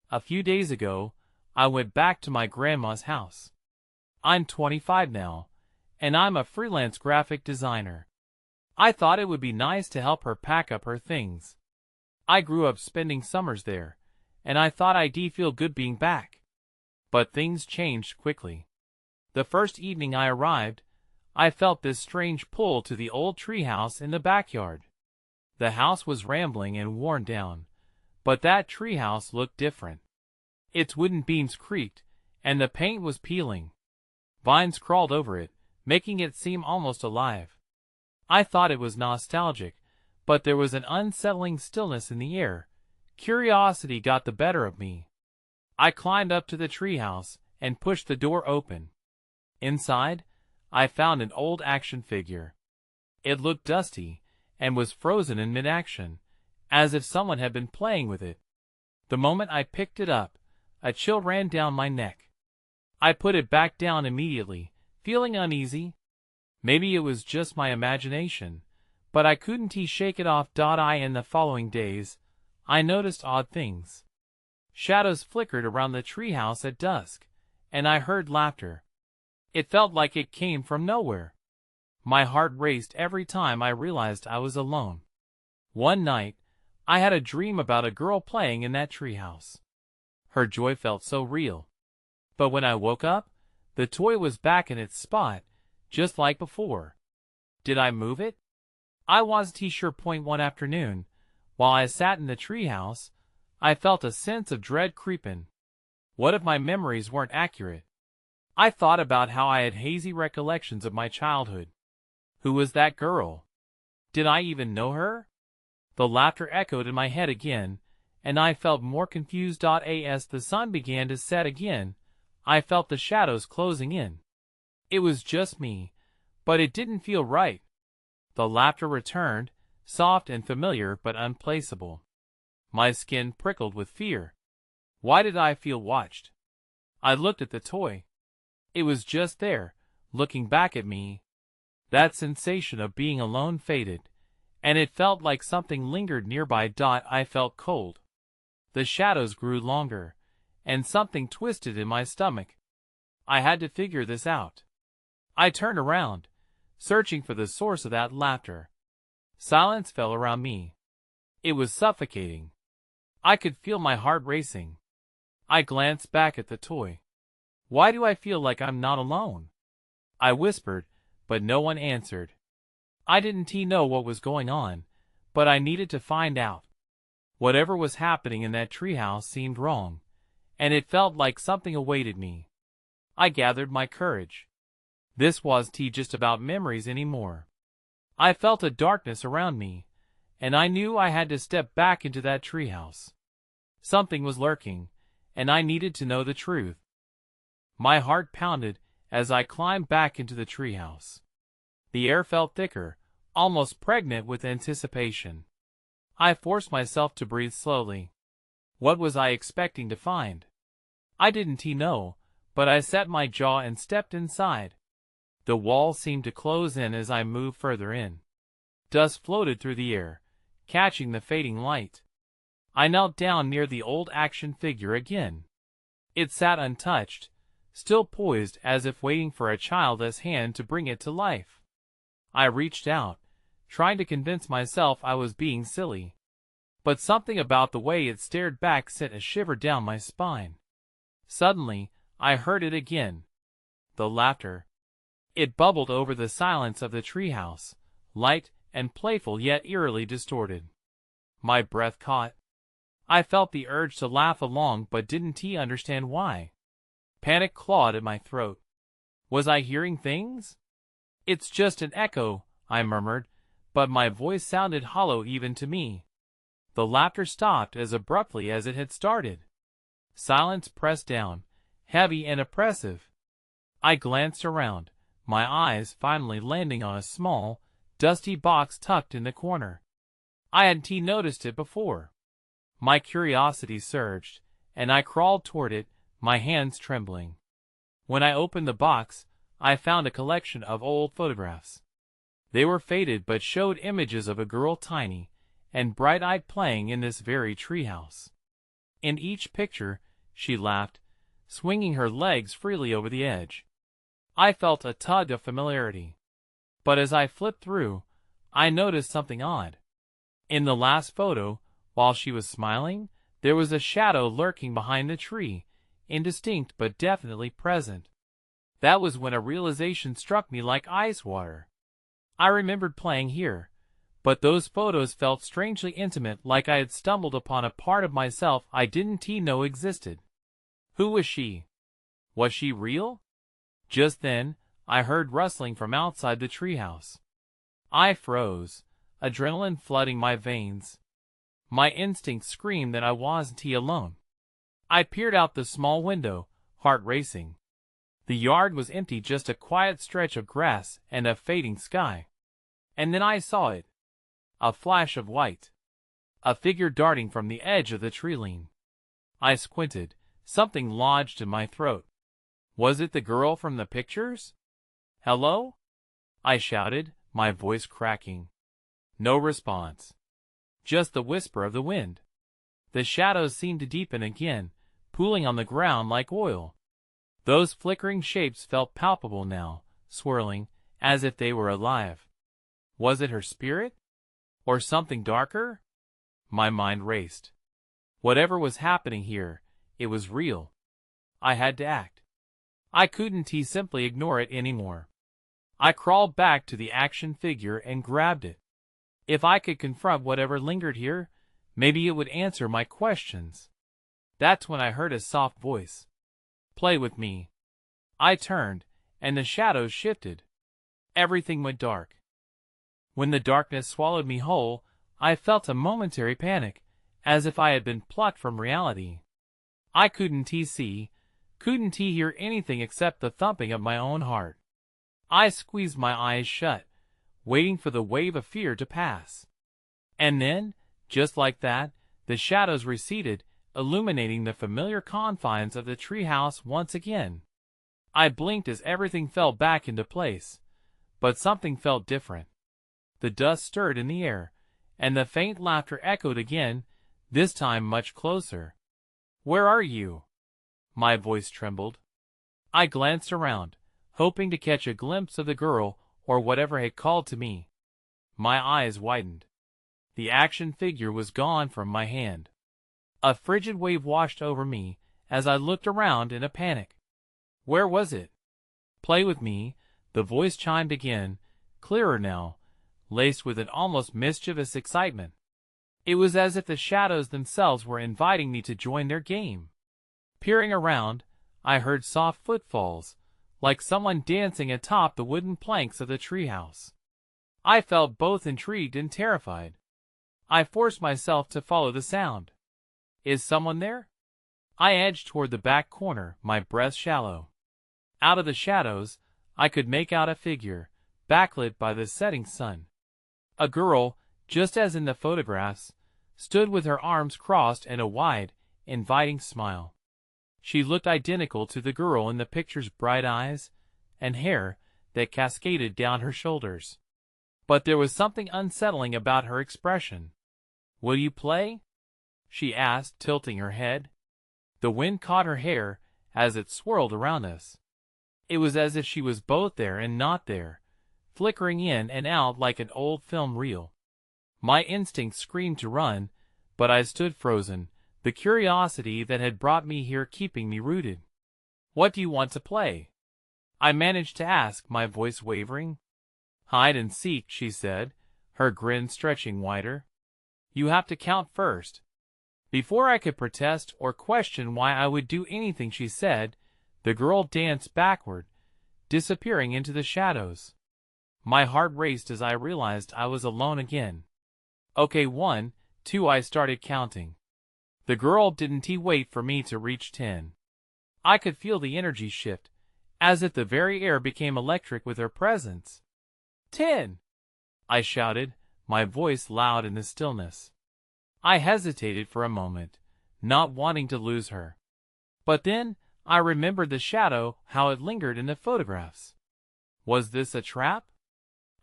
A few days ago, I went back to my grandma's house. I'm 25 now, and I'm a freelance graphic designer. I thought it would be nice to help her pack up her things. I grew up spending summers there, and I thought I'd feel good being back. But things changed quickly. The first evening I arrived, I felt this strange pull to the old treehouse in the backyard. The house was rambling and worn down, but that treehouse looked different. Its wooden beams creaked, and the paint was peeling. Vines crawled over it, making it seem almost alive. I thought it was nostalgic, but there was an unsettling stillness in the air. Curiosity got the better of me. I climbed up to the treehouse and pushed the door open. Inside, I found an old action figure. It looked dusty and was frozen in mid-action, as if someone had been playing with it. The moment I picked it up, a chill ran down my neck. I put it back down immediately, feeling uneasy. Maybe it was just my imagination, but I couldn't shake it off. In the following days, I noticed odd things. Shadows flickered around the treehouse at dusk, and I heard laughter. It felt like it came from nowhere. My heart raced every time I realized I was alone. One night, I had a dream about a girl playing in that treehouse. Her joy felt so real. But when I woke up, the toy was back in its spot, just like before. Did I move it? I wasn't sure. One afternoon, while I sat in the treehouse, I felt a sense of dread creeping. What if my memories weren't accurate? I thought about how I had hazy recollections of my childhood. Who was that girl? Did I even know her? The laughter echoed in my head again, and I felt more confused. As the sun began to set again, I felt the shadows closing in. It was just me, but it didn't feel right. The laughter returned, soft and familiar but unplaceable. My skin prickled with fear. Why did I feel watched? I looked at the toy. It was just there, looking back at me. That sensation of being alone faded, and it felt like something lingered nearby. I felt cold. The shadows grew longer, and something twisted in my stomach. I had to figure this out. I turned around, searching for the source of that laughter. Silence fell around me. It was suffocating. I could feel my heart racing. I glanced back at the toy. Why do I feel like I'm not alone? I whispered, but no one answered. I didn't know what was going on, but I needed to find out. Whatever was happening in that treehouse seemed wrong, and it felt like something awaited me. I gathered my courage. This wasn't just about memories anymore. I felt a darkness around me, and I knew I had to step back into that treehouse. Something was lurking, and I needed to know the truth. My heart pounded as I climbed back into the treehouse. The air felt thicker, almost pregnant with anticipation. I forced myself to breathe slowly. What was I expecting to find? I didn't know, but I set my jaw and stepped inside. The wall seemed to close in as I moved further in. Dust floated through the air, catching the fading light. I knelt down near the old action figure again. It sat untouched, still poised as if waiting for a child's hand to bring it to life. I reached out, trying to convince myself I was being silly. But something about the way it stared back sent a shiver down my spine. Suddenly, I heard it again. The laughter. It bubbled over the silence of the treehouse, light and playful yet eerily distorted. My breath caught. I felt the urge to laugh along but didn't understand why. Panic clawed at my throat. Was I hearing things? It's just an echo, I murmured, but my voice sounded hollow even to me. The laughter stopped as abruptly as it had started. Silence pressed down, heavy and oppressive. I glanced around, my eyes finally landing on a small, dusty box tucked in the corner. I hadn't noticed it before. My curiosity surged, and I crawled toward it, my hands trembling. When I opened the box, I found a collection of old photographs. They were faded but showed images of a girl tiny and bright-eyed playing in this very treehouse. In each picture, she laughed, swinging her legs freely over the edge. I felt a tug of familiarity. But as I flipped through, I noticed something odd. In the last photo, while she was smiling, there was a shadow lurking behind the tree, indistinct but definitely present. That was when a realization struck me like ice water. I remembered playing here, but those photos felt strangely intimate, like I had stumbled upon a part of myself I didn't know existed. Who was she? Was she real? Just then, I heard rustling from outside the treehouse. I froze, adrenaline flooding my veins. My instinct screamed that I wasn't alone. I peered out the small window, heart racing. The yard was empty, just a quiet stretch of grass and a fading sky. And then I saw it. A flash of white. A figure darting from the edge of the tree-line. I squinted, something lodged in my throat. Was it the girl from the pictures? "Hello?" I shouted, my voice cracking. No response. Just the whisper of the wind. The shadows seemed to deepen again, pooling on the ground like oil. Those flickering shapes felt palpable now, swirling, as if they were alive. Was it her spirit? Or something darker? My mind raced. Whatever was happening here, it was real. I had to act. I couldn't simply ignore it anymore. I crawled back to the action figure and grabbed it. If I could confront whatever lingered here, maybe it would answer my questions. That's when I heard a soft voice. "Play with me." I turned, and the shadows shifted. Everything went dark. When the darkness swallowed me whole, I felt a momentary panic, as if I had been plucked from reality. I couldn't see, couldn't hear anything except the thumping of my own heart. I squeezed my eyes shut, waiting for the wave of fear to pass. And then, just like that, the shadows receded, illuminating the familiar confines of the treehouse once again. I blinked as everything fell back into place, but something felt different. The dust stirred in the air, and the faint laughter echoed again, this time much closer. "Where are you?" My voice trembled. I glanced around, hoping to catch a glimpse of the girl or whatever had called to me. My eyes widened. The action figure was gone from my hand. A frigid wave washed over me as I looked around in a panic. Where was it? "Play with me," the voice chimed again, clearer now, laced with an almost mischievous excitement. It was as if the shadows themselves were inviting me to join their game. Peering around, I heard soft footfalls, like someone dancing atop the wooden planks of the treehouse. I felt both intrigued and terrified. I forced myself to follow the sound. Is someone there? I edged toward the back corner, my breath shallow. Out of the shadows, I could make out a figure, backlit by the setting sun. A girl, just as in the photographs, stood with her arms crossed and a wide, inviting smile. She looked identical to the girl in the picture's bright eyes and hair that cascaded down her shoulders. But there was something unsettling about her expression. "Will you play?" she asked, tilting her head. The wind caught her hair as it swirled around us. It was as if she was both there and not there, flickering in and out like an old film reel. My instinct screamed to run, but I stood frozen, the curiosity that had brought me here keeping me rooted. "What do you want to play?" I managed to ask, my voice wavering. "Hide and seek," she said, her grin stretching wider. "You have to count first." Before I could protest or question why I would do anything she said, the girl danced backward, disappearing into the shadows. My heart raced as I realized I was alone again. "Okay, 1, 2, I started counting. The girl didn't wait for me to reach 10. I could feel the energy shift, as if the very air became electric with her presence. 10! I shouted, my voice loud in the stillness. I hesitated for a moment, not wanting to lose her. But then I remembered the shadow, how it lingered in the photographs. Was this a trap?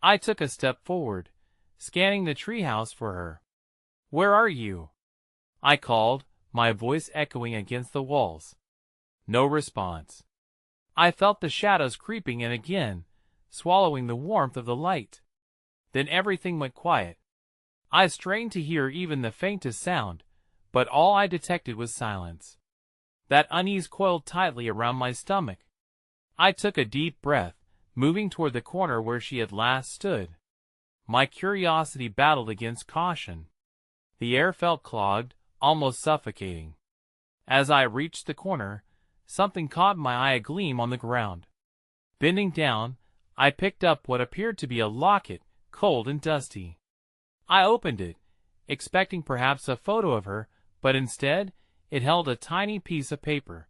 I took a step forward, scanning the treehouse for her. "Where are you?" I called, my voice echoing against the walls. No response. I felt the shadows creeping in again, swallowing the warmth of the light. Then everything went quiet. I strained to hear even the faintest sound, but all I detected was silence. That unease coiled tightly around my stomach. I took a deep breath, moving toward the corner where she had last stood. My curiosity battled against caution. The air felt clogged, almost suffocating. As I reached the corner, something caught my eye agleam on the ground. Bending down, I picked up what appeared to be a locket, cold and dusty. I opened it, expecting perhaps a photo of her, but instead, it held a tiny piece of paper.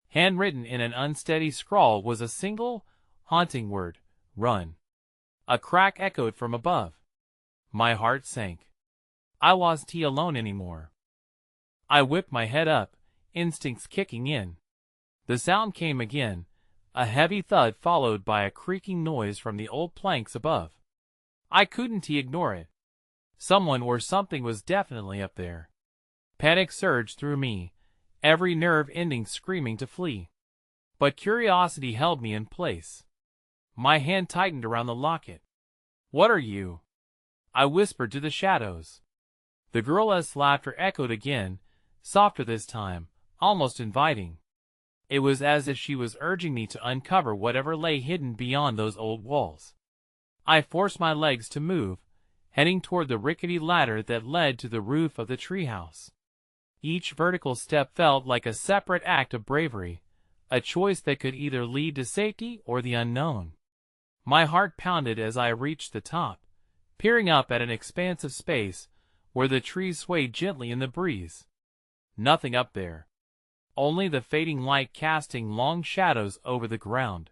Handwritten in an unsteady scrawl was a single, haunting word: run. A crack echoed from above. My heart sank. I wasn't alone anymore. I whipped my head up, instincts kicking in. The sound came again, a heavy thud followed by a creaking noise from the old planks above. I couldn't ignore it. Someone or something was definitely up there. Panic surged through me, every nerve ending screaming to flee. But curiosity held me in place. My hand tightened around the locket. "What are you?" I whispered to the shadows. The girl's laughter echoed again, softer this time, almost inviting. It was as if she was urging me to uncover whatever lay hidden beyond those old walls. I forced my legs to move, heading toward the rickety ladder that led to the roof of the treehouse. Each vertical step felt like a separate act of bravery, a choice that could either lead to safety or the unknown. My heart pounded as I reached the top, peering up at an expanse of space where the trees swayed gently in the breeze. Nothing up there. Only the fading light casting long shadows over the ground.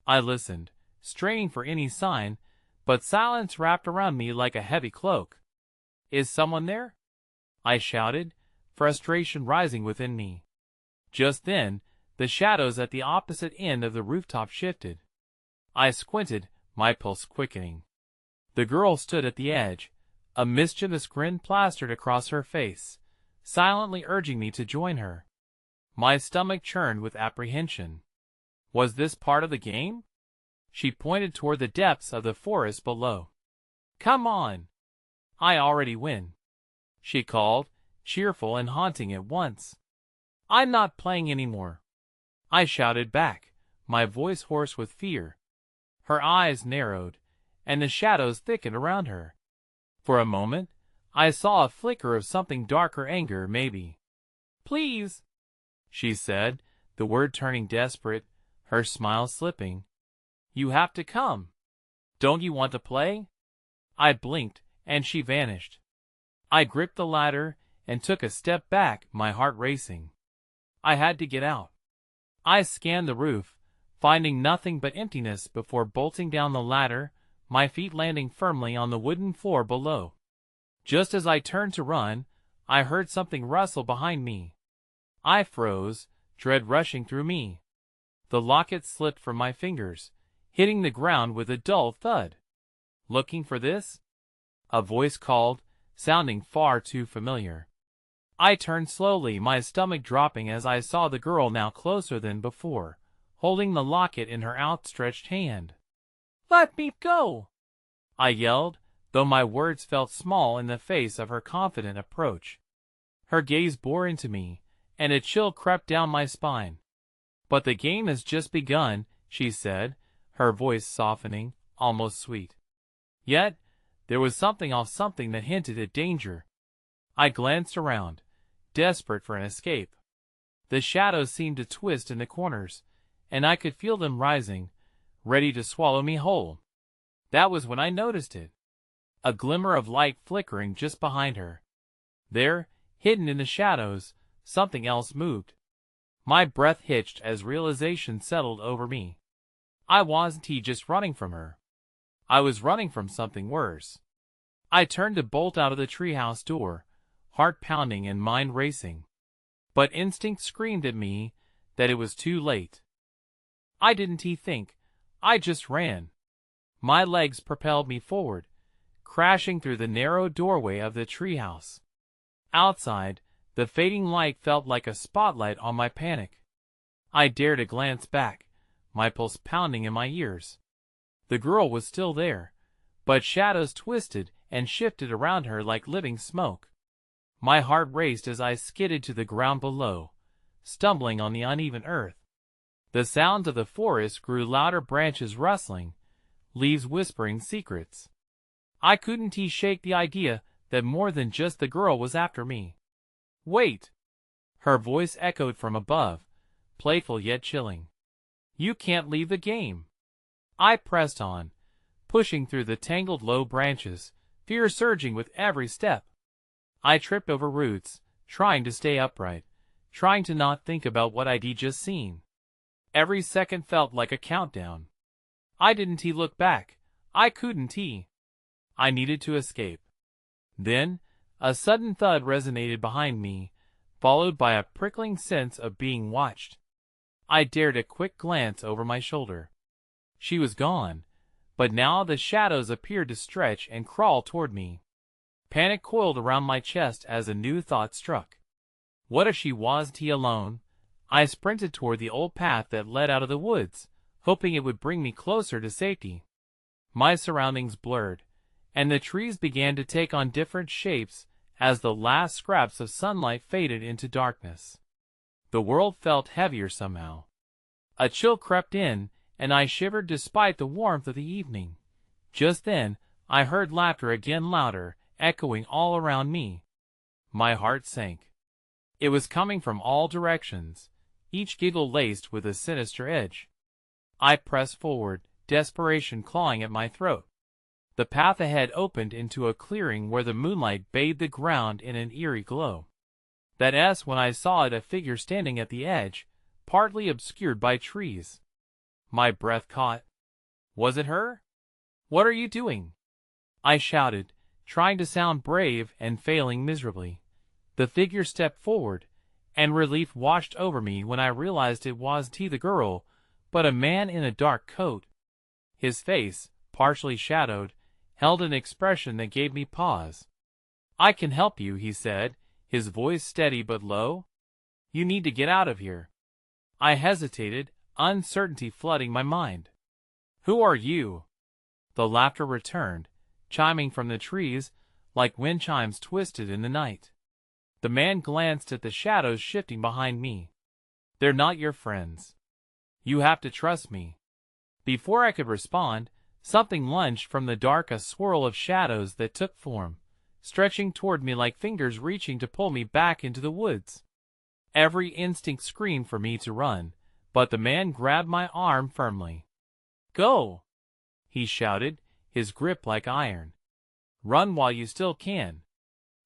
I listened, straining for any sign, but silence wrapped around me like a heavy cloak. "Is someone there?" I shouted, frustration rising within me. Just then, the shadows at the opposite end of the rooftop shifted. I squinted, my pulse quickening. The girl stood at the edge, a mischievous grin plastered across her face, silently urging me to join her. My stomach churned with apprehension. Was this part of the game? She pointed toward the depths of the forest below. "Come on. I already win," she called, cheerful and haunting at once. "I'm not playing anymore," I shouted back, my voice hoarse with fear. Her eyes narrowed, and the shadows thickened around her. For a moment, I saw a flicker of something darker, anger maybe. "Please," she said, the word turning desperate, her smile slipping. "You have to come. Don't you want to play?" I blinked, and she vanished. I gripped the ladder and took a step back, my heart racing. I had to get out. I scanned the roof, finding nothing but emptiness before bolting down the ladder, my feet landing firmly on the wooden floor below. Just as I turned to run, I heard something rustle behind me. I froze, dread rushing through me. The locket slipped from my fingers, hitting the ground with a dull thud. "Looking for this?" a voice called, sounding far too familiar. I turned slowly, my stomach dropping as I saw the girl now closer than before, holding the locket in her outstretched hand. "Let me go!" I yelled, though my words felt small in the face of her confident approach. Her gaze bore into me, and a chill crept down my spine. "But the game has just begun," she said, her voice softening, almost sweet. Yet, there was something that hinted at danger. I glanced around, desperate for an escape. The shadows seemed to twist in the corners, and I could feel them rising, ready to swallow me whole. That was when I noticed it. A glimmer of light flickering just behind her. There, hidden in the shadows, something else moved. My breath hitched as realization settled over me. I wasn't just running from her. I was running from something worse. I turned to bolt out of the treehouse door, heart pounding and mind racing. But instinct screamed at me that it was too late. I didn't think, I just ran. My legs propelled me forward, crashing through the narrow doorway of the treehouse. Outside, The fading light felt like a spotlight on my panic. I dared to glance back, my pulse pounding in my ears. The girl was still there, but shadows twisted and shifted around her like living smoke. My heart raced as I skidded to the ground below, stumbling on the uneven earth. The sounds of the forest grew louder, branches rustling, leaves whispering secrets. I couldn't shake the idea that more than just the girl was after me. "Wait!" Her voice echoed from above, playful yet chilling. "You can't leave the game." I pressed on, pushing through the tangled low branches, fear surging with every step. I tripped over roots, trying to stay upright, trying to not think about what I'd just seen. Every second felt like a countdown. I didn't look back. I couldn't. I needed to escape. Then, a sudden thud resonated behind me, followed by a prickling sense of being watched. I dared a quick glance over my shoulder. She was gone, but now the shadows appeared to stretch and crawl toward me. Panic coiled around my chest as a new thought struck. What if she wasn't alone? I sprinted toward the old path that led out of the woods, hoping it would bring me closer to safety. My surroundings blurred, and the trees began to take on different shapes as the last scraps of sunlight faded into darkness. The world felt heavier somehow. A chill crept in, and I shivered despite the warmth of the evening. Just then, I heard laughter again, louder, echoing all around me. My heart sank. It was coming from all directions, each giggle laced with a sinister edge. I pressed forward, desperation clawing at my throat. The path ahead opened into a clearing where the moonlight bathed the ground in an eerie glow. That's when I saw a figure standing at the edge, partly obscured by trees. My breath caught. Was it her? "What are you doing?" I shouted, trying to sound brave and failing miserably. The figure stepped forward, and relief washed over me when I realized it wasn't the girl, but a man in a dark coat. His face, partially shadowed, held an expression that gave me pause. "I can help you," he said, his voice steady but low. "You need to get out of here." I hesitated, uncertainty flooding my mind. "Who are you?" The laughter returned, chiming from the trees like wind chimes twisted in the night. The man glanced at the shadows shifting behind me. "They're not your friends. You have to trust me." Before I could respond, something lunged from the dark, a swirl of shadows that took form, stretching toward me like fingers reaching to pull me back into the woods. Every instinct screamed for me to run, but the man grabbed my arm firmly. "Go!" he shouted, his grip like iron. "Run while you still can."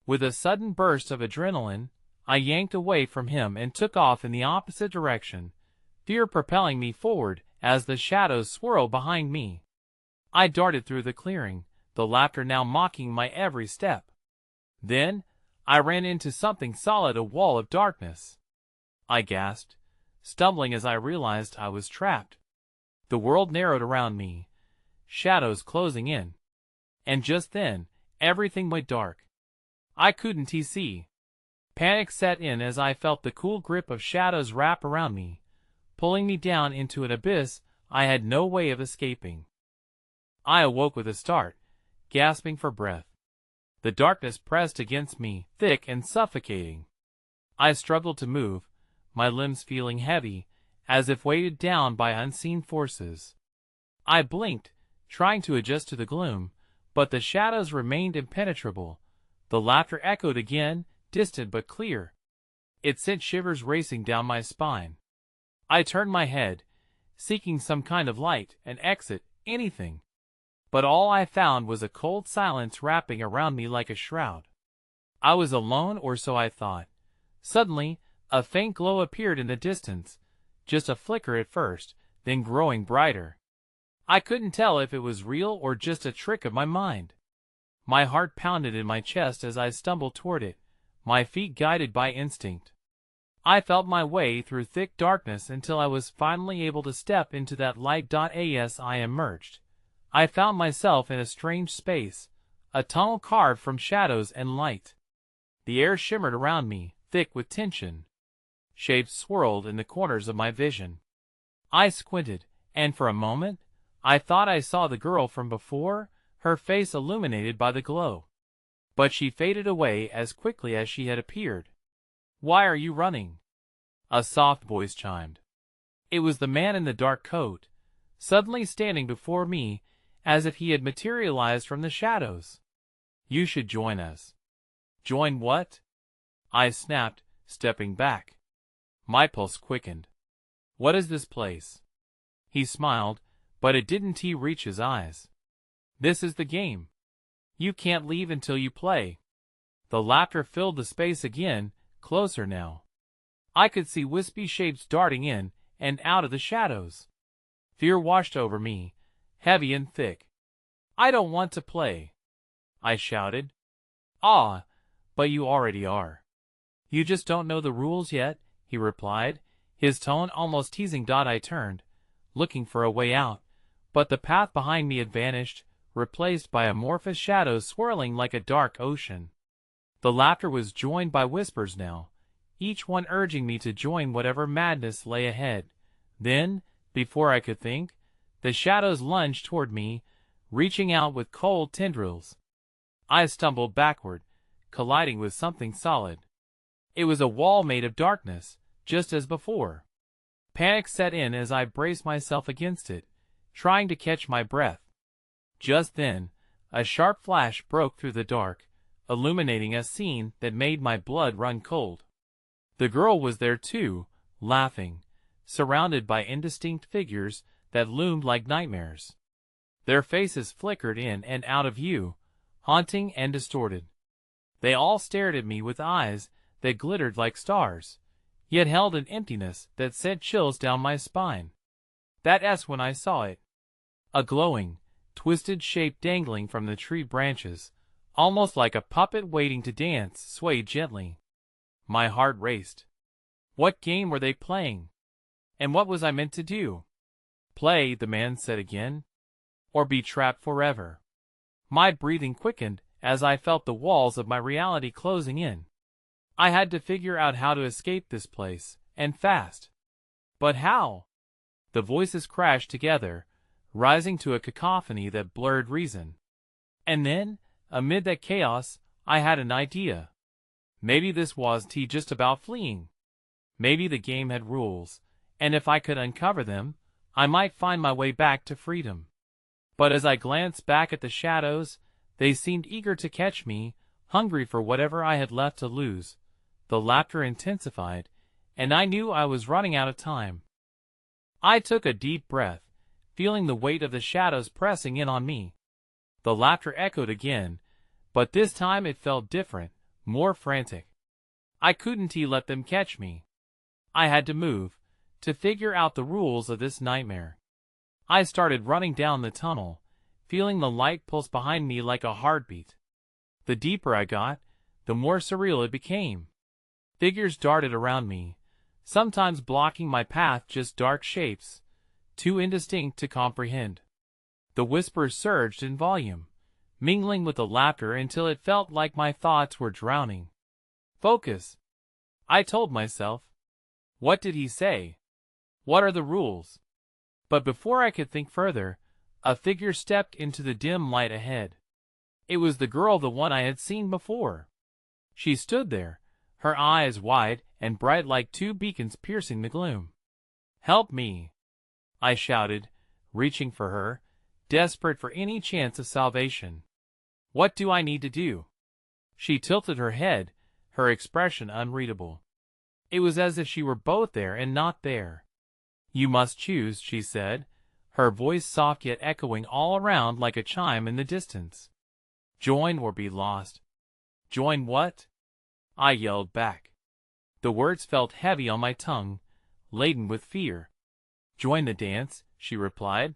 With a sudden burst of adrenaline, I yanked away from him and took off in the opposite direction, fear propelling me forward as the shadows swirled behind me. I darted through the clearing, the laughter now mocking my every step. Then, I ran into something solid, a wall of darkness. I gasped, stumbling as I realized I was trapped. The world narrowed around me, shadows closing in. And just then, everything went dark. I couldn't see. Panic set in as I felt the cool grip of shadows wrap around me, pulling me down into an abyss I had no way of escaping. I awoke with a start, gasping for breath. The darkness pressed against me, thick and suffocating. I struggled to move, my limbs feeling heavy, as if weighted down by unseen forces. I blinked, trying to adjust to the gloom, but the shadows remained impenetrable. The laughter echoed again, distant but clear. It sent shivers racing down my spine. I turned my head, seeking some kind of light, an exit, anything. But all I found was a cold silence wrapping around me like a shroud. I was alone, or so I thought. Suddenly, a faint glow appeared in the distance, just a flicker at first, then growing brighter. I couldn't tell if it was real or just a trick of my mind. My heart pounded in my chest as I stumbled toward it, my feet guided by instinct. I felt my way through thick darkness until I was finally able to step into that light. As I emerged, I found myself in a strange space, a tunnel carved from shadows and light. The air shimmered around me, thick with tension. Shapes swirled in the corners of my vision. I squinted, and for a moment, I thought I saw the girl from before, her face illuminated by the glow. But she faded away as quickly as she had appeared. "Why are you running?" a soft voice chimed. It was the man in the dark coat, suddenly standing before me as if he had materialized from the shadows. "You should join us." "Join what?" I snapped, stepping back. My pulse quickened. "What is this place?" He smiled, but it didn't reach his eyes. "This is the game. You can't leave until you play." The laughter filled the space again, closer now. I could see wispy shapes darting in and out of the shadows. Fear washed over me, heavy and thick. "I don't want to play," I shouted. "Ah, but you already are. You just don't know the rules yet," he replied, his tone almost teasing. I turned, looking for a way out, but the path behind me had vanished, replaced by amorphous shadows swirling like a dark ocean. The laughter was joined by whispers now, each one urging me to join whatever madness lay ahead. Then, before I could think, the shadows lunged toward me, reaching out with cold tendrils. I stumbled backward, colliding with something solid. It was a wall made of darkness, just as before. Panic set in as I braced myself against it, trying to catch my breath. Just then, a sharp flash broke through the dark, illuminating a scene that made my blood run cold. The girl was there too, laughing, surrounded by indistinct figures that loomed like nightmares. Their faces flickered in and out of view, haunting and distorted. They all stared at me with eyes that glittered like stars, yet held an emptiness that sent chills down my spine. That's when I saw it. A glowing, twisted shape dangling from the tree branches, almost like a puppet waiting to dance, swayed gently. My heart raced. What game were they playing? And what was I meant to do? "Play," the man said again. "Or be trapped forever." My breathing quickened as I felt the walls of my reality closing in. I had to figure out how to escape this place, and fast. But how? The voices crashed together, rising to a cacophony that blurred reason. And then, amid that chaos, I had an idea. Maybe this wasn't just about fleeing. Maybe the game had rules, and if I could uncover them, I might find my way back to freedom. But as I glanced back at the shadows, they seemed eager to catch me, hungry for whatever I had left to lose. The laughter intensified, and I knew I was running out of time. I took a deep breath, feeling the weight of the shadows pressing in on me. The laughter echoed again, but this time it felt different, more frantic. I couldn't let them catch me. I had to move, to figure out the rules of this nightmare. I started running down the tunnel, feeling the light pulse behind me like a heartbeat. The deeper I got, the more surreal it became. Figures darted around me, sometimes blocking my path, just dark shapes, too indistinct to comprehend. The whispers surged in volume, mingling with the laughter until it felt like my thoughts were drowning. "Focus," I told myself. What did he say? What are the rules? But before I could think further, a figure stepped into the dim light ahead. It was the girl, the one I had seen before. She stood there, her eyes wide and bright like two beacons piercing the gloom. "Help me," I shouted, reaching for her, desperate for any chance of salvation. "What do I need to do?" She tilted her head, her expression unreadable. It was as if she were both there and not there. "You must choose," she said, her voice soft yet echoing all around like a chime in the distance. "Join or be lost." "Join what?" I yelled back. The words felt heavy on my tongue, laden with fear. "Join the dance," she replied.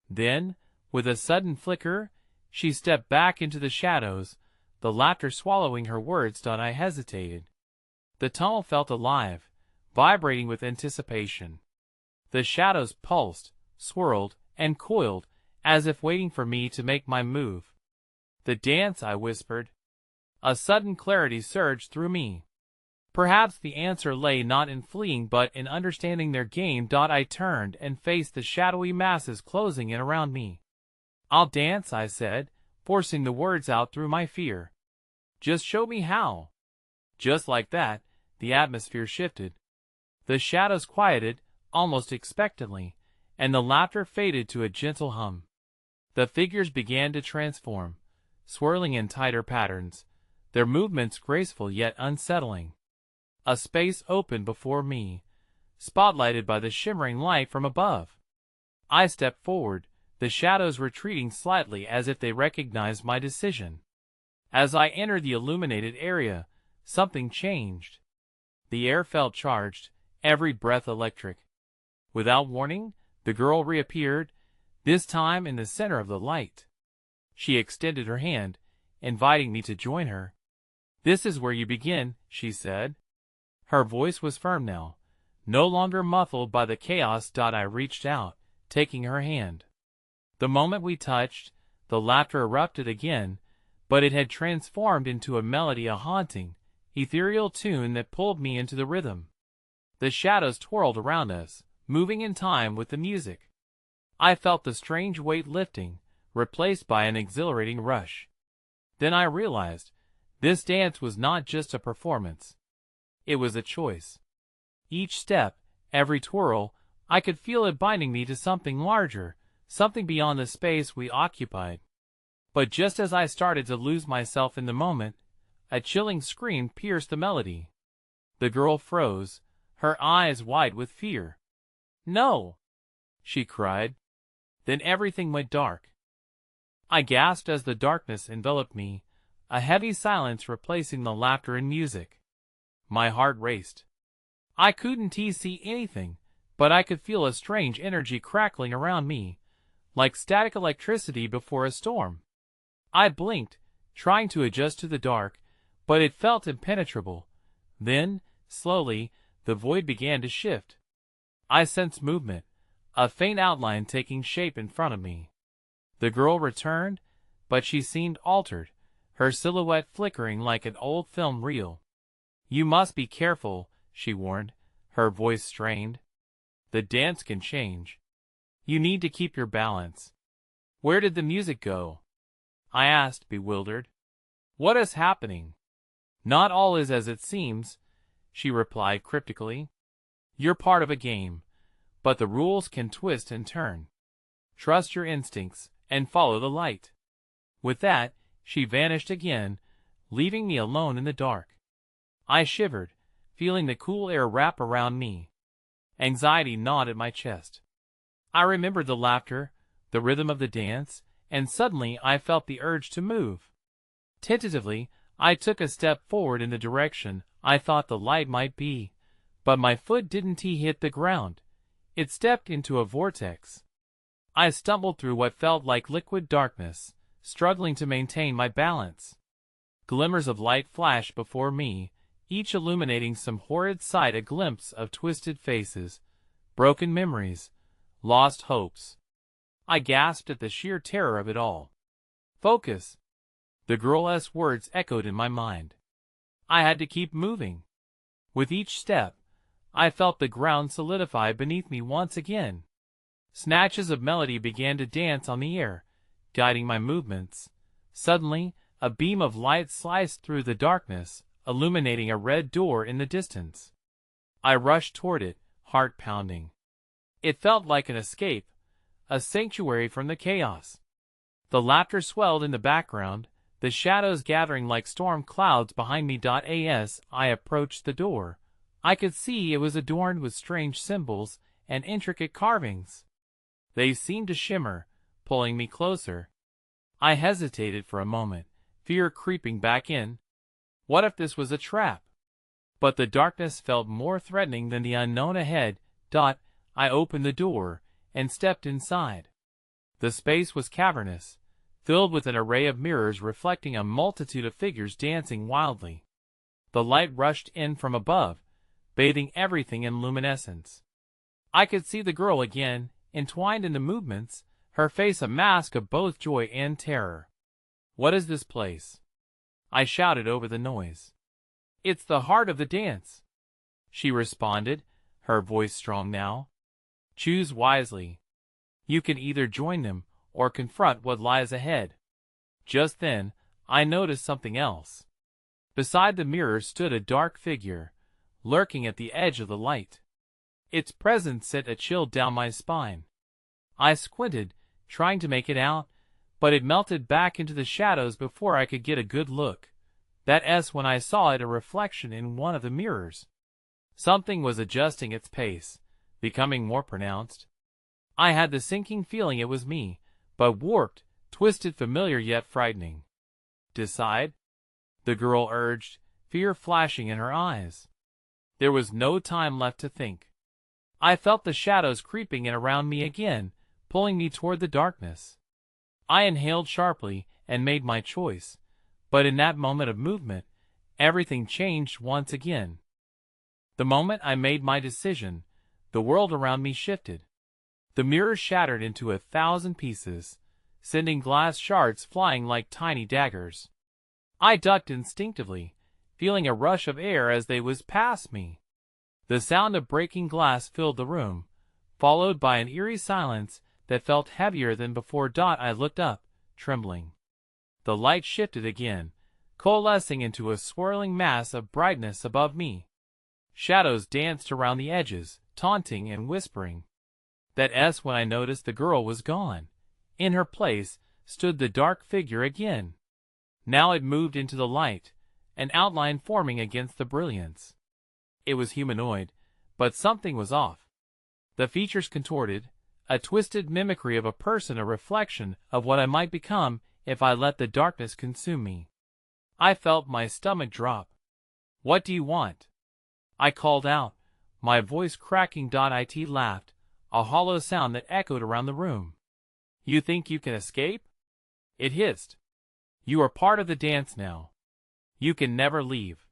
Then, with a sudden flicker, she stepped back into the shadows, the laughter swallowing her words. I hesitated. The tunnel felt alive, vibrating with anticipation. The shadows pulsed, swirled, and coiled, as if waiting for me to make my move. "The dance," I whispered. A sudden clarity surged through me. Perhaps the answer lay not in fleeing but in understanding their game. I turned and faced the shadowy masses closing in around me. "I'll dance," I said, forcing the words out through my fear. "Just show me how." Just like that, the atmosphere shifted. The shadows quieted, almost expectantly, and the laughter faded to a gentle hum. The figures began to transform, swirling in tighter patterns, their movements graceful yet unsettling. A space opened before me, spotlighted by the shimmering light from above. I stepped forward, the shadows retreating slightly as if they recognized my decision. As I entered the illuminated area, something changed. The air felt charged, every breath electric. Without warning, the girl reappeared, this time in the center of the light. She extended her hand, inviting me to join her. "This is where you begin," she said. Her voice was firm now, no longer muffled by the chaos. I reached out, taking her hand. The moment we touched, the laughter erupted again, but it had transformed into a melody, a haunting, ethereal tune that pulled me into the rhythm. The shadows twirled around us, moving in time with the music. I felt the strange weight lifting, replaced by an exhilarating rush. Then I realized, this dance was not just a performance. It was a choice. Each step, every twirl, I could feel it binding me to something larger, something beyond the space we occupied. But just as I started to lose myself in the moment, a chilling scream pierced the melody. The girl froze, her eyes wide with fear. "No!" she cried. Then everything went dark. I gasped as the darkness enveloped me, a heavy silence replacing the laughter and music. My heart raced. I couldn't see anything, but I could feel a strange energy crackling around me, like static electricity before a storm. I blinked, trying to adjust to the dark, but it felt impenetrable. Then, slowly, the void began to shift. I sensed movement, a faint outline taking shape in front of me. The girl returned, but she seemed altered, her silhouette flickering like an old film reel. "You must be careful," she warned, her voice strained. "The dance can change. You need to keep your balance." "Where did the music go?" I asked, bewildered. "What is happening?" "Not all is as it seems," she replied cryptically. "You're part of a game, but the rules can twist and turn. Trust your instincts and follow the light." With that, she vanished again, leaving me alone in the dark. I shivered, feeling the cool air wrap around me. Anxiety gnawed at my chest. I remembered the laughter, the rhythm of the dance, and suddenly I felt the urge to move. Tentatively, I took a step forward in the direction I thought the light might be, but my foot didn't hit the ground. It stepped into a vortex. I stumbled through what felt like liquid darkness, struggling to maintain my balance. Glimmers of light flashed before me, each illuminating some horrid sight, a glimpse of twisted faces, broken memories, lost hopes. I gasped at the sheer terror of it all. "Focus!" The girl's words echoed in my mind. I had to keep moving. With each step, I felt the ground solidify beneath me once again. Snatches of melody began to dance on the air, guiding my movements. Suddenly, a beam of light sliced through the darkness, illuminating a red door in the distance. I rushed toward it, heart pounding. It felt like an escape, a sanctuary from the chaos. The laughter swelled in the background, the shadows gathering like storm clouds behind me. As I approached the door, I could see it was adorned with strange symbols and intricate carvings. They seemed to shimmer, pulling me closer. I hesitated for a moment, fear creeping back in. What if this was a trap? But the darkness felt more threatening than the unknown ahead. I opened the door and stepped inside. The space was cavernous, filled with an array of mirrors reflecting a multitude of figures dancing wildly. The light rushed in from above, bathing everything in luminescence. I could see the girl again, entwined in the movements, her face a mask of both joy and terror. "What is this place?" I shouted over the noise. It's the heart of the dance, she responded, her voice strong now. Choose wisely. You can either join them or confront what lies ahead. Just then, I noticed something else. Beside the mirror stood a dark figure, lurking at the edge of the light. Its presence sent a chill down my spine. I squinted, trying to make it out, but it melted back into the shadows before I could get a good look. That's when I saw it, a reflection in one of the mirrors. Something was adjusting its pace, becoming more pronounced. I had the sinking feeling it was me, but warped, twisted, familiar yet frightening. Decide? The girl urged, fear flashing in her eyes. There was no time left to think. I felt the shadows creeping in around me again, pulling me toward the darkness. I inhaled sharply and made my choice, but in that moment of movement, everything changed once again. The moment I made my decision, the world around me shifted. The mirror shattered into 1,000 pieces, sending glass shards flying like tiny daggers. I ducked instinctively, feeling a rush of air as they whizzed past me. The sound of breaking glass filled the room, followed by an eerie silence that felt heavier than before. I looked up, trembling. The light shifted again, coalescing into a swirling mass of brightness above me. Shadows danced around the edges, taunting and whispering. That's when I noticed the girl was gone. In her place stood the dark figure again. Now it moved into the light, an outline forming against the brilliance. It was humanoid, but something was off. The features contorted, a twisted mimicry of a person, a reflection of what I might become if I let the darkness consume me. I felt my stomach drop. What do you want? I called out, my voice cracking. It laughed, a hollow sound that echoed around the room. You think you can escape? It hissed. You are part of the dance now. You can never leave.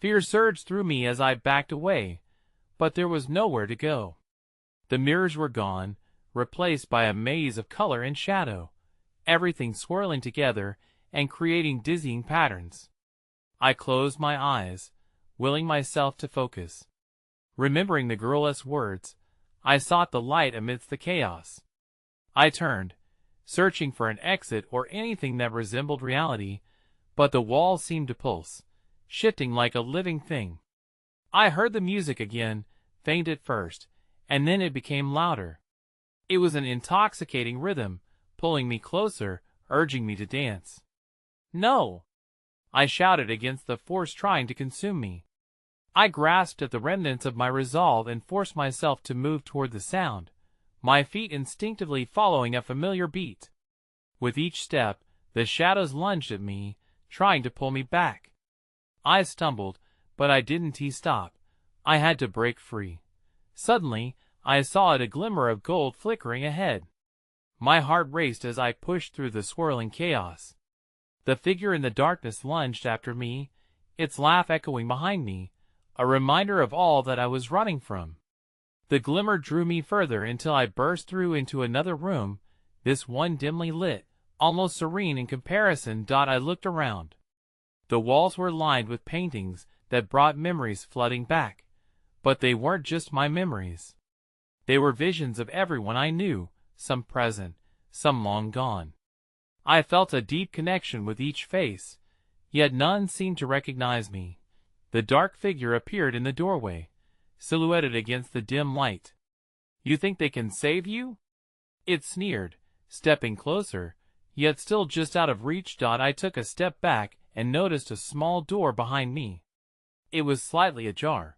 Fear surged through me as I backed away, but there was nowhere to go. The mirrors were gone, replaced by a maze of color and shadow, everything swirling together and creating dizzying patterns. I closed my eyes, willing myself to focus. Remembering the girl's words, I sought the light amidst the chaos. I turned, searching for an exit or anything that resembled reality, but the walls seemed to pulse, shifting like a living thing. I heard the music again, faint at first, and then it became louder. It was an intoxicating rhythm, pulling me closer, urging me to dance. No! I shouted against the force trying to consume me. I grasped at the remnants of my resolve and forced myself to move toward the sound, my feet instinctively following a familiar beat. With each step, the shadows lunged at me, trying to pull me back. I stumbled, but I didn't stop. I had to break free. Suddenly, I saw a glimmer of gold flickering ahead. My heart raced as I pushed through the swirling chaos. The figure in the darkness lunged after me, its laugh echoing behind me, a reminder of all that I was running from. The glimmer drew me further until I burst through into another room, this one dimly lit, almost serene in comparison. I looked around. The walls were lined with paintings that brought memories flooding back. But they weren't just my memories. They were visions of everyone I knew, some present, some long gone. I felt a deep connection with each face, yet none seemed to recognize me. The dark figure appeared in the doorway, silhouetted against the dim light. You think they can save you? It sneered, stepping closer, yet still just out of reach. I took a step back and noticed a small door behind me. It was slightly ajar.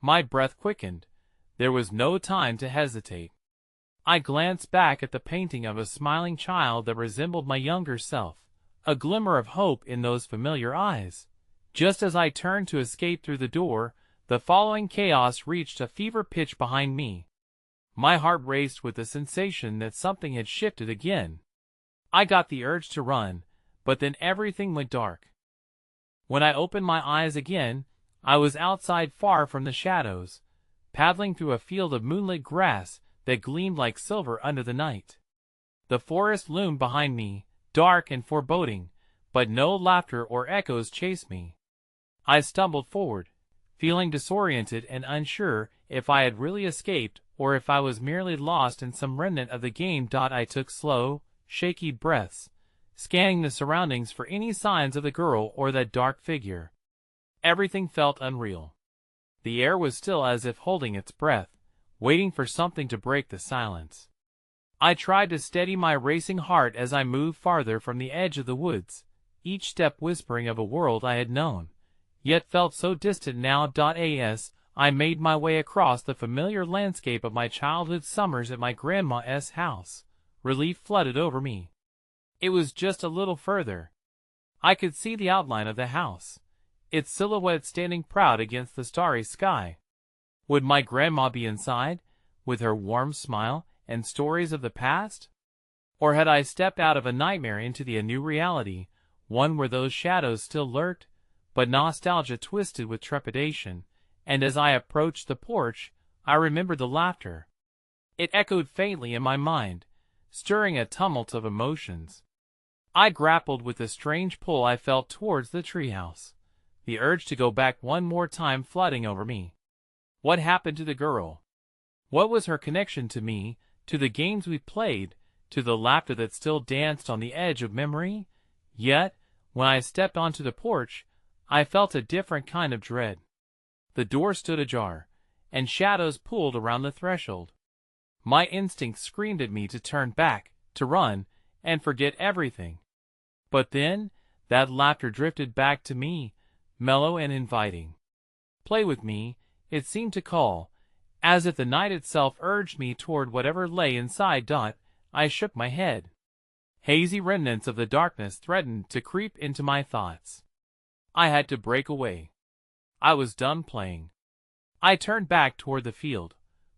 My breath quickened. There was no time to hesitate. I glanced back at the painting of a smiling child that resembled my younger self, a glimmer of hope in those familiar eyes. Just as I turned to escape through the door, the following chaos reached a fever pitch behind me. My heart raced with the sensation that something had shifted again. I got the urge to run, but then everything went dark. When I opened my eyes again, I was outside, far from the shadows, paddling through a field of moonlit grass that gleamed like silver under the night. The forest loomed behind me, dark and foreboding, but no laughter or echoes chased me. I stumbled forward, feeling disoriented and unsure if I had really escaped or if I was merely lost in some remnant of the game. I took slow, shaky breaths, scanning the surroundings for any signs of the girl or that dark figure. Everything felt unreal. The air was still as if holding its breath, waiting for something to break the silence. I tried to steady my racing heart as I moved farther from the edge of the woods, each step whispering of a world I had known, yet felt so distant now. As I made my way across the familiar landscape of my childhood summers at my grandma's house, relief flooded over me. It was just a little further. I could see the outline of the house, its silhouette standing proud against the starry sky. Would my grandma be inside, with her warm smile and stories of the past? Or had I stepped out of a nightmare into a new reality, one where those shadows still lurked, but nostalgia twisted with trepidation? And as I approached the porch, I remembered the laughter. It echoed faintly in my mind, stirring a tumult of emotions. I grappled with the strange pull I felt towards the treehouse, the urge to go back one more time flooding over me. What happened to the girl? What was her connection to me, to the games we played, to the laughter that still danced on the edge of memory? Yet, when I stepped onto the porch, I felt a different kind of dread. The door stood ajar, and shadows pooled around the threshold. My instinct screamed at me to turn back, to run, and forget everything. But then, that laughter drifted back to me, mellow and inviting. Play with me, it seemed to call, as if the night itself urged me toward whatever lay inside. I shook my head. Hazy remnants of the darkness threatened to creep into my thoughts. I had to break away. I was done playing. I turned back toward the field,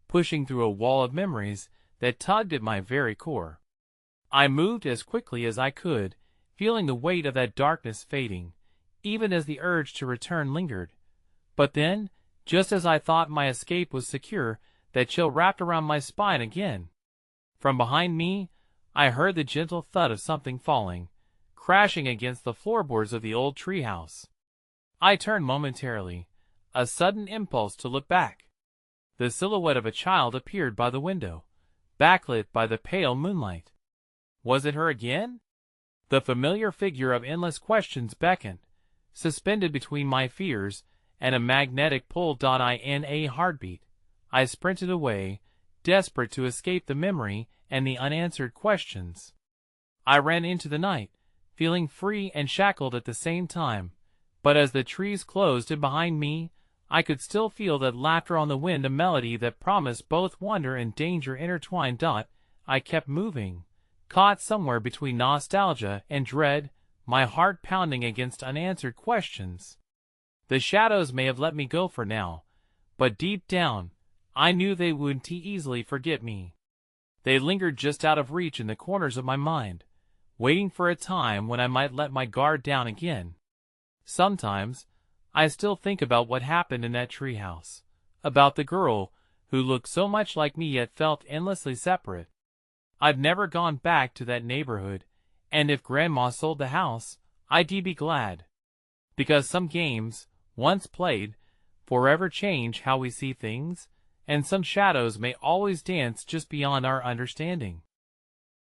pushing through a wall of memories that tugged at my very core. I moved as quickly as I could, feeling the weight of that darkness fading, even as the urge to return lingered. But then, just as I thought my escape was secure, that chill wrapped around my spine again. From behind me, I heard the gentle thud of something falling, crashing against the floorboards of the old treehouse. I turned momentarily, a sudden impulse to look back. The silhouette of a child appeared by the window, backlit by the pale moonlight. Was it her again? The familiar figure of endless questions beckoned, suspended between my fears and a magnetic pull. In a heartbeat, I sprinted away, desperate to escape the memory and the unanswered questions. I ran into the night, feeling free and shackled at the same time, but as the trees closed in behind me, I could still feel that laughter on the wind, a melody that promised both wonder and danger intertwined. I kept moving, caught somewhere between nostalgia and dread, my heart pounding against unanswered questions. The shadows may have let me go for now, but deep down, I knew they wouldn't easily forget me. They lingered just out of reach in the corners of my mind, waiting for a time when I might let my guard down again. Sometimes, I still think about what happened in that treehouse, about the girl who looked so much like me yet felt endlessly separate. I've never gone back to that neighborhood, and if Grandma sold the house, I'd be glad. Because some games, once played, forever change how we see things, and some shadows may always dance just beyond our understanding.